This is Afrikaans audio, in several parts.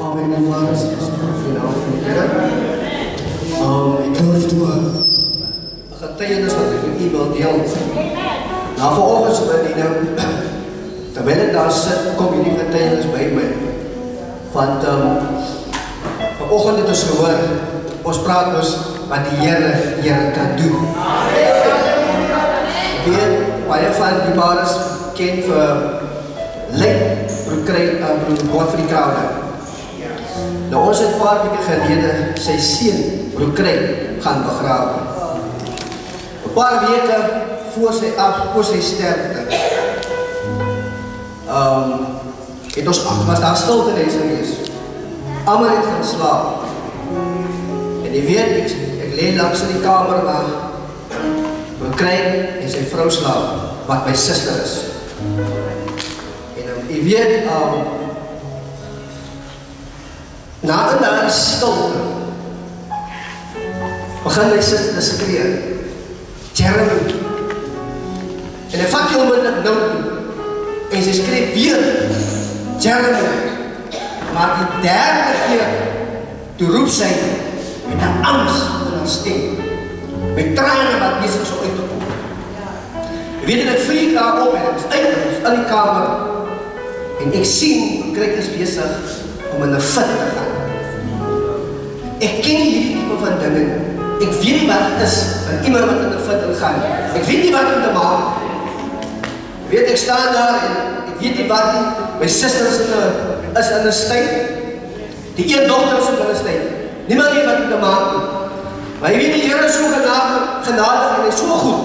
Amen en waar is die finaal van die Here. Ek wil net toe 'n getuienis wat ek met u wil deel. Na vanoggend se bediening, terwyl ek daar sit, kom hierdie getuienis by my. Want vanoggend het ons gehoor, ons praat dus wat die Here kan doen. Ek weet, baie van die pares ken vir Lyk Godfrey Crowder. Nou ons het 'n paar weke gelede sy seun Broekry gaan begrawe. 'n Paar weke voor sy sterfte. Het ons was daar stiltenis gewees. Almal het gaan slaap. En jy weet, ek lê langs in die kamer waar Broekry en sy vrou slaap, wat my suster is. En jy weet, na en daar stilte, begin my suster te skree, Jeremy. En hy vat jou onmiddellik nou toe, en sy skree weer, Jeremy. Maar die derde keer, toe roep sy, met 'n angs in haar stem, met trane wat besig is om uit te kom. Jy weet, en ek vlieg daar op, en ek is uit, in die kamer, en ek sien, Kryk is besig om in 'n fit te gaan. Ek ken nie hierdie tipe van dinge. Ek weet nie wat het is van iemand wat in 'n fit gaan. Ek weet nie wat om te maak. Ek weet, ek staan daar en ek weet nie wat nie. My suster is in 'n styd. Die een dogter is in 'n styd. Niemand weet wat om te maak nie. Maar jy weet, die Here is so genadig en hy is so goed.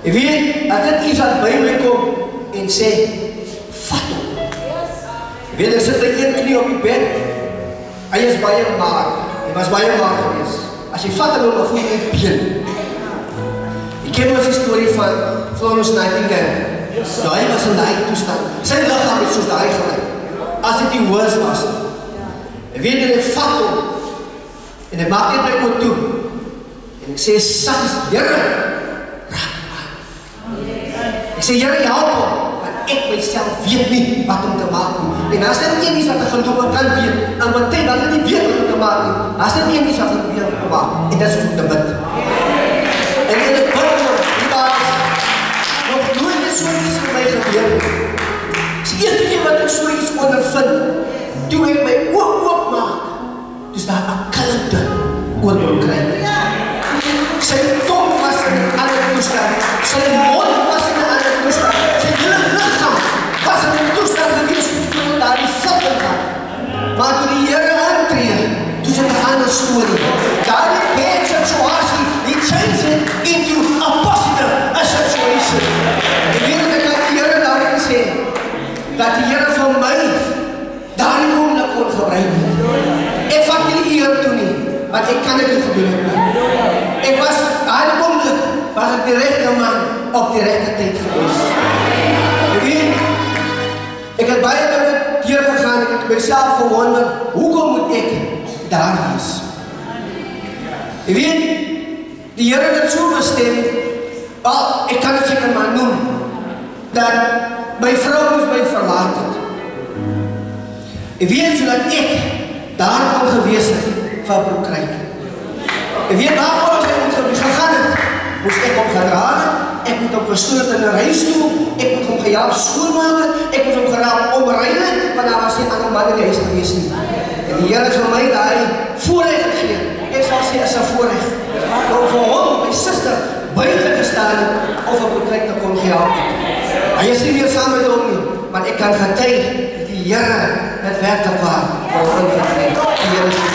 Jy weet, as dit iets wat by my kom en sê, vat hom. Jy weet, ek sit by een knie op die bed. Hy is baie maar. Hy was baie maar gewees. As jy vat hom, dan voel jy been. Jy ken ons die storie van Florence Nightingale. Nou, hy was in die toestand. Sy liggaam het soos die gelyk. As dit die hoes was. Jy weet, en ek vat hom. En ek maak net my oor toe. En ek sê, saggies, Here, ek sê, Here, help hom. Ek myself weet nie wat om te maak nie. En as dit een is wat ek geloof kan weet, en wat tyd dat ek nie weet wat om te maak nie, as dit een is wat ek weet om te maak, en dit is om te bid. En in die bid die baas, nog nooit is so iets vir my gebeur. Dis die eerste keer wat ek so iets ondervind, toe ek my oop maak, dus daar 'n kalmte oor kry. Sy tong was in 'n ander toestand, sy mond was in 'n ander toestand, sy hele lichaam was in 'n toestand gewees om daar die vat gaan. Maar toe die Here aantree, toe is het 'n ander storie. Daar die bad situasie, die change it into a positive situation. Ek weet dat ek die Here daarin sê, dat die Here van my daar die oomblik kon gebruik. Ek vat nie die eer toe nie, want ek kan dit nie gedoen het nie. Ek was daar die oomblik, was ek die regte man op die regte tyd gewees. Ek weet, ek het baie dinge deurgegaan, ek het myself gewonder, hoekom moet ek daar wees? Ek weet, die Here het so bestem, ek kan het seker maar noem, dat my vrou moes my verlaat het. Ek weet, sodat ek daar kon gewees het van Broekry. Ek weet, waar alles ek moet gegaan het, moest ek hom gedra het, ek moet hom gestoot in 'n reis toe, ek moet hom gejaag skoonmaak, ek moet hom geraap omruilen, want daar was nie ander man in die huis gewees nie. En die Here het vir my daai voorrecht gegee. Ek sal sê, is 'n voorrecht. Om vir hom, my suster, buiten gestaan het, of op 'n plek te kon gehelp het. Hy is nie meer saam met hom nie, maar ek kan getuig, die Here het werklik waar vir hom getuig. Die Here is die